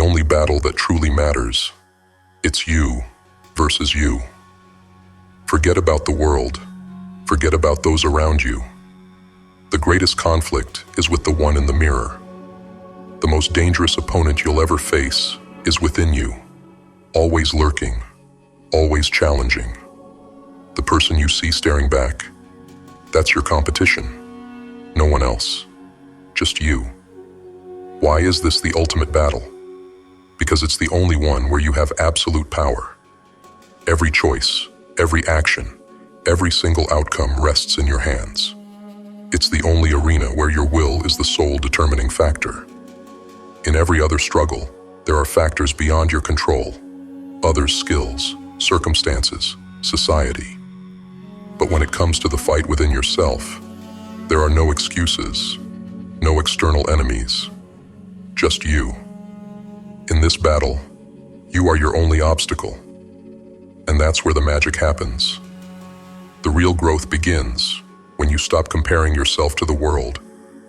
only battle that truly matters. It's you versus you. Forget about the world. Forget about those around you. The greatest conflict is with the one in the mirror. The most dangerous opponent you'll ever face is within you, always lurking, always challenging. The person you see staring back, that's your competition. No one else, just you. Why is this the ultimate battle? Because it's the only one where you have absolute power. Every choice, every action, every single outcome rests in your hands. It's the only arena where your will is the sole determining factor. In every other struggle, there are factors beyond your control, others' skills, circumstances, society. But when it comes to the fight within yourself, there are no excuses, no external enemies, just you. In this battle, you are your only obstacle, and that's where the magic happens. The real growth begins when you stop comparing yourself to the world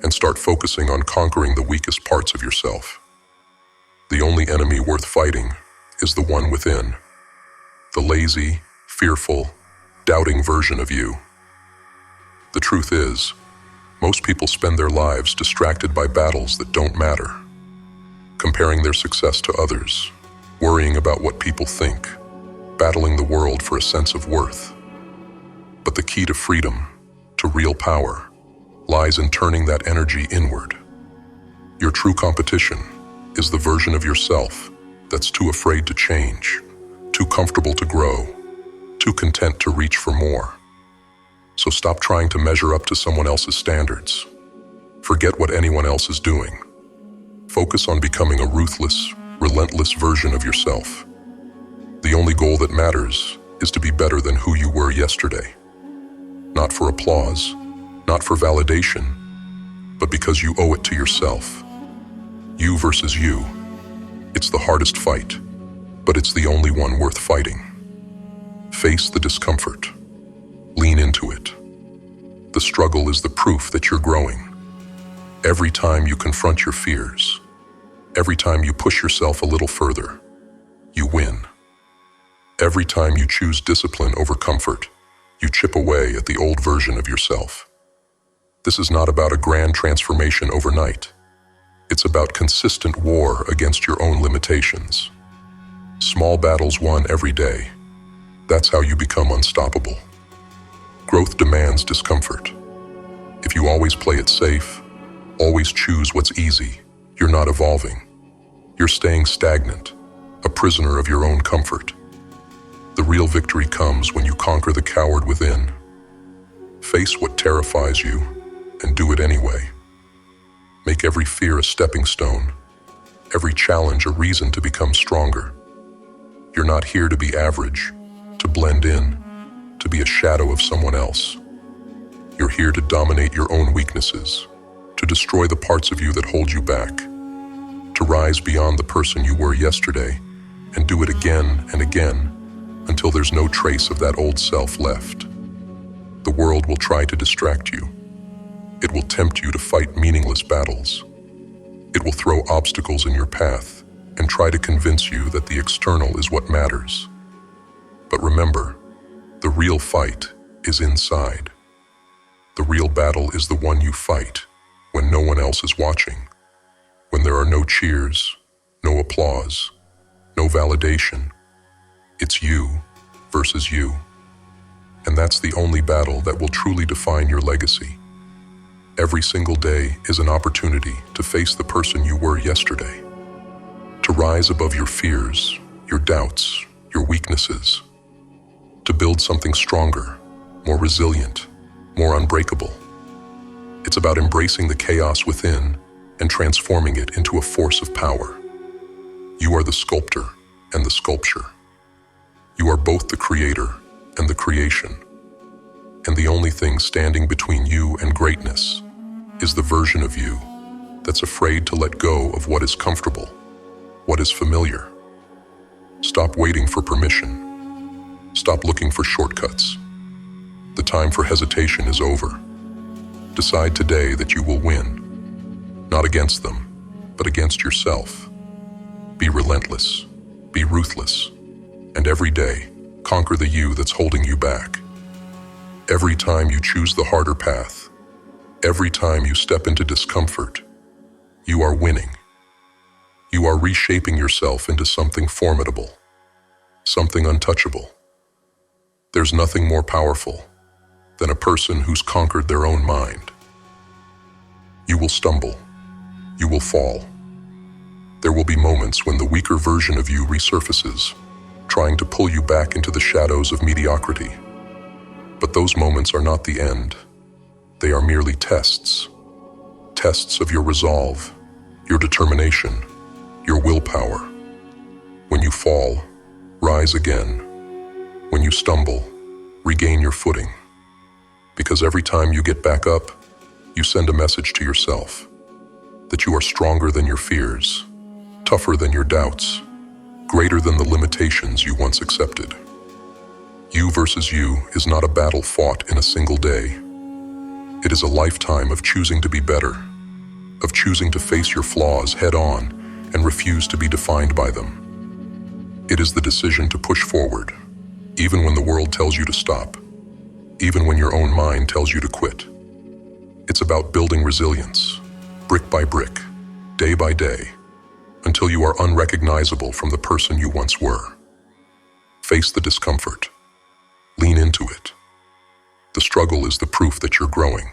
and start focusing on conquering the weakest parts of yourself. The only enemy worth fighting is the one within, the lazy, fearful, doubting version of you. The truth is, most people spend their lives distracted by battles that don't matter, comparing their success to others, worrying about what people think, battling the world for a sense of worth. But the key to freedom, to real power, lies in turning that energy inward. Your true competition is the version of yourself that's too afraid to change, too comfortable to grow, too content to reach for more. So stop trying to measure up to someone else's standards. Forget what anyone else is doing. Focus on becoming a ruthless, relentless version of yourself. The only goal that matters is to be better than who you were yesterday. Not for applause, not for validation, but because you owe it to yourself. You versus you. It's the hardest fight, but it's the only one worth fighting. Face the discomfort. Lean into it. The struggle is the proof that you're growing. Every time you confront your fears, every time you push yourself a little further, you win. Every time you choose discipline over comfort, you chip away at the old version of yourself. This is not about a grand transformation overnight. It's about consistent war against your own limitations. Small battles won every day. That's how you become unstoppable. Growth demands discomfort. If you always play it safe, always choose what's easy, you're not evolving. You're staying stagnant, a prisoner of your own comfort. The real victory comes when you conquer the coward within. Face what terrifies you and do it anyway. Make every fear a stepping stone, every challenge a reason to become stronger. You're not here to be average, to blend in, to be a shadow of someone else. You're here to dominate your own weaknesses, to destroy the parts of you that hold you back, to rise beyond the person you were yesterday and do it again and again until there's no trace of that old self left. The world will try to distract you. It will tempt you to fight meaningless battles. It will throw obstacles in your path and try to convince you that the external is what matters. But remember, the real fight is inside. The real battle is the one you fight when no one else is watching, when there are no cheers, no applause, no validation. It's you versus you. And that's the only battle that will truly define your legacy. Every single day is an opportunity to face the person you were yesterday, to rise above your fears, your doubts, your weaknesses, to build something stronger, more resilient, more unbreakable. It's about embracing the chaos within and transforming it into a force of power. You are the sculptor and the sculpture. You are both the creator and the creation. And the only thing standing between you and greatness is the version of you that's afraid to let go of what is comfortable, what is familiar. Stop waiting for permission. Stop looking for shortcuts. The time for hesitation is over. Decide today that you will win, not against them, but against yourself. Be relentless. Be ruthless. And every day, conquer the you that's holding you back. Every time you choose the harder path, every time you step into discomfort, you are winning. You are reshaping yourself into something formidable, something untouchable. There's nothing more powerful than a person who's conquered their own mind. You will stumble. You will fall. There will be moments when the weaker version of you resurfaces, trying to pull you back into the shadows of mediocrity. But those moments are not the end. They are merely tests. Tests of your resolve, your determination, your willpower. When you fall, rise again. When you stumble, regain your footing. Because every time you get back up, you send a message to yourself that you are stronger than your fears, tougher than your doubts, greater than the limitations you once accepted. You versus you is not a battle fought in a single day. It is a lifetime of choosing to be better, of choosing to face your flaws head on and refuse to be defined by them. It is the decision to push forward, even when the world tells you to stop, even when your own mind tells you to quit. It's about building resilience, brick by brick, day by day, until you are unrecognizable from the person you once were. Face the discomfort. Lean into it. The struggle is the proof that you're growing.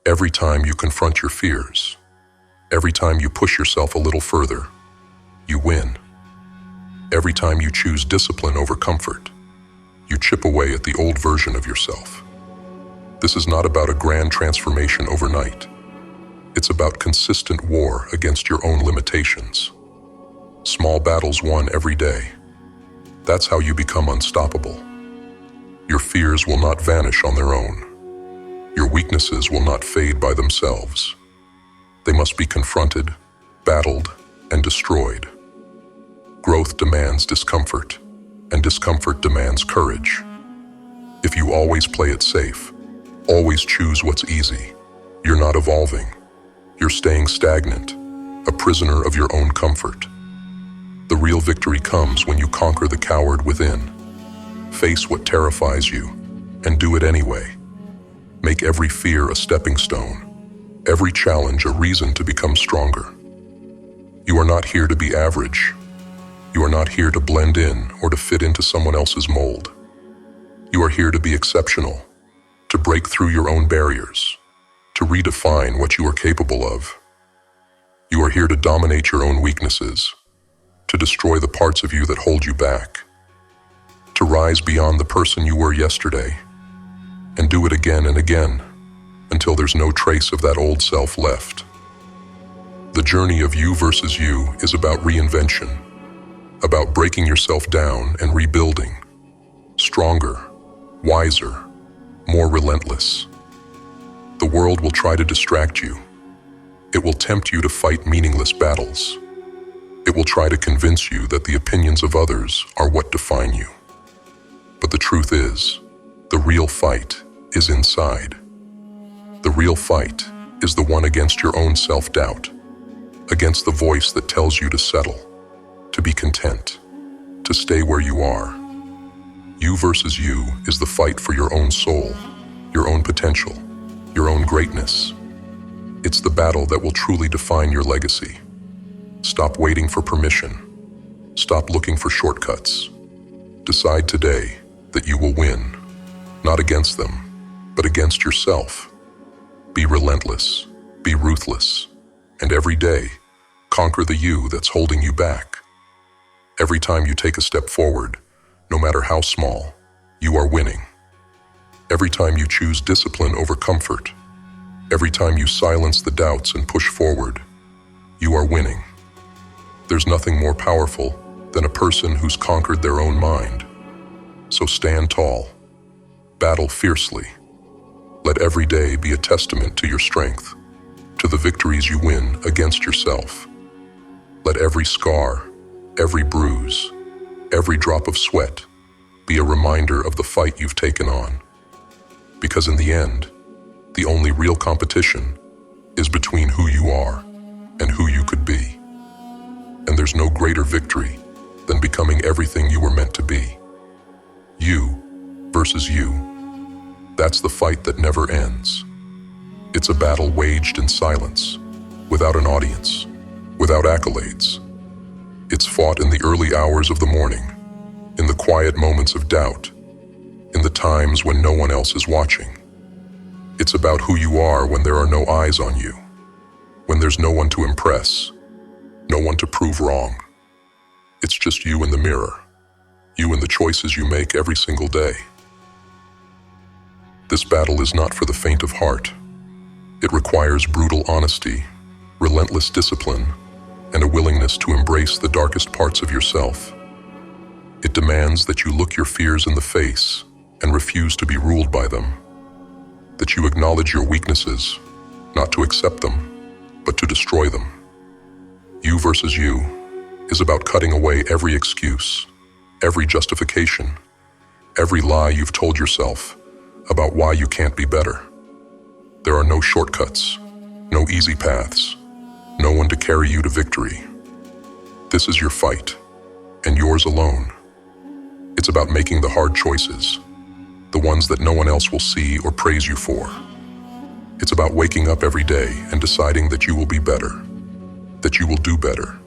Every time you confront your fears, every time you push yourself a little further, you win. Every time you choose discipline over comfort, you chip away at the old version of yourself. This is not about a grand transformation overnight. It's about consistent war against your own limitations. Small battles won every day. That's how you become unstoppable. Your fears will not vanish on their own. Your weaknesses will not fade by themselves. They must be confronted, battled, and destroyed. Growth demands discomfort, and discomfort demands courage. If you always play it safe, always choose what's easy, you're not evolving. You're staying stagnant, a prisoner of your own comfort. The real victory comes when you conquer the coward within. Face what terrifies you, and do it anyway. Make every fear a stepping stone, every challenge a reason to become stronger. You are not here to be average. You are not here to blend in or to fit into someone else's mold. You are here to be exceptional, to break through your own barriers, to redefine what you are capable of. You are here to dominate your own weaknesses, to destroy the parts of you that hold you back, to rise beyond the person you were yesterday, and do it again and again, until there's no trace of that old self left. The journey of you versus you is about reinvention, about breaking yourself down and rebuilding, stronger, wiser, more relentless. The world will try to distract you. It will tempt you to fight meaningless battles. It will try to convince you that the opinions of others are what define you. But the truth is, the real fight is inside. The real fight is the one against your own self-doubt, against the voice that tells you to settle, to be content, to stay where you are. You versus you is the fight for your own soul, your own potential, your own greatness. It's the battle that will truly define your legacy. Stop waiting for permission. Stop looking for shortcuts. Decide today that you will win, not against them, but against yourself. Be relentless, be ruthless, and every day, conquer the you that's holding you back. Every time you take a step forward, no matter how small, you are winning. Every time you choose discipline over comfort, every time you silence the doubts and push forward, you are winning. There's nothing more powerful than a person who's conquered their own mind. So stand tall, battle fiercely. Let every day be a testament to your strength, to the victories you win against yourself. Let every scar, every bruise, every drop of sweat be a reminder of the fight you've taken on. Because in the end, the only real competition is between who you are and who you could be. And there's no greater victory than becoming everything you were meant to be. You versus you. That's the fight that never ends. It's a battle waged in silence, without an audience, without accolades. It's fought in the early hours of the morning, in the quiet moments of doubt, in the times when no one else is watching. It's about who you are when there are no eyes on you, when there's no one to impress, no one to prove wrong. It's just you in the mirror, you and the choices you make every single day. This battle is not for the faint of heart. It requires brutal honesty, relentless discipline, and a willingness to embrace the darkest parts of yourself. It demands that you look your fears in the face and refuse to be ruled by them. That you acknowledge your weaknesses, not to accept them, but to destroy them. You versus you is about cutting away every excuse, every justification, every lie you've told yourself about why you can't be better. There are no shortcuts, no easy paths, no one to carry you to victory. This is your fight, and yours alone. It's about making the hard choices, the ones that no one else will see or praise you for. It's about waking up every day and deciding that you will be better, that you will do better,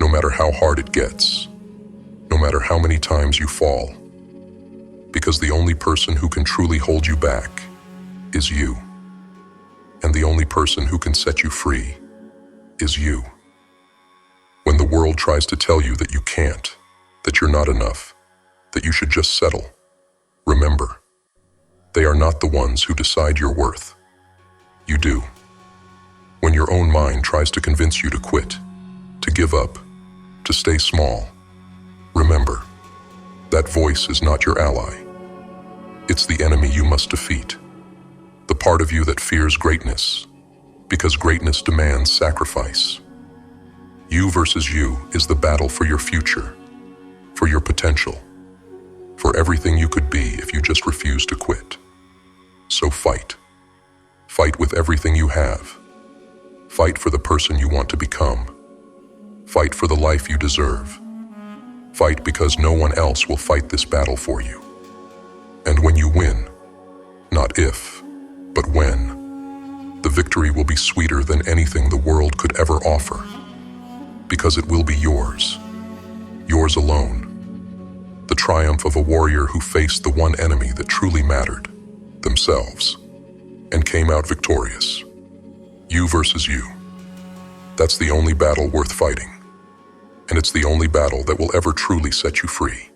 no matter how hard it gets, no matter how many times you fall. Because the only person who can truly hold you back is you. And the only person who can set you free is you. When the world tries to tell you that you can't, that you're not enough, that you should just settle, remember, they are not the ones who decide your worth. You do. When your own mind tries to convince you to quit, to give up, to stay small, remember, that voice is not your ally. It's the enemy you must defeat. The part of you that fears greatness, because greatness demands sacrifice. You versus you is the battle for your future, for your potential, for everything you could be if you just refuse to quit. So fight. Fight with everything you have. Fight for the person you want to become. Fight for the life you deserve. Fight because no one else will fight this battle for you. And when you win, not if, but when, the victory will be sweeter than anything the world could ever offer. Because it will be yours. Yours alone. The triumph of a warrior who faced the one enemy that truly mattered, themselves, and came out victorious. You versus you. That's the only battle worth fighting. And it's the only battle that will ever truly set you free.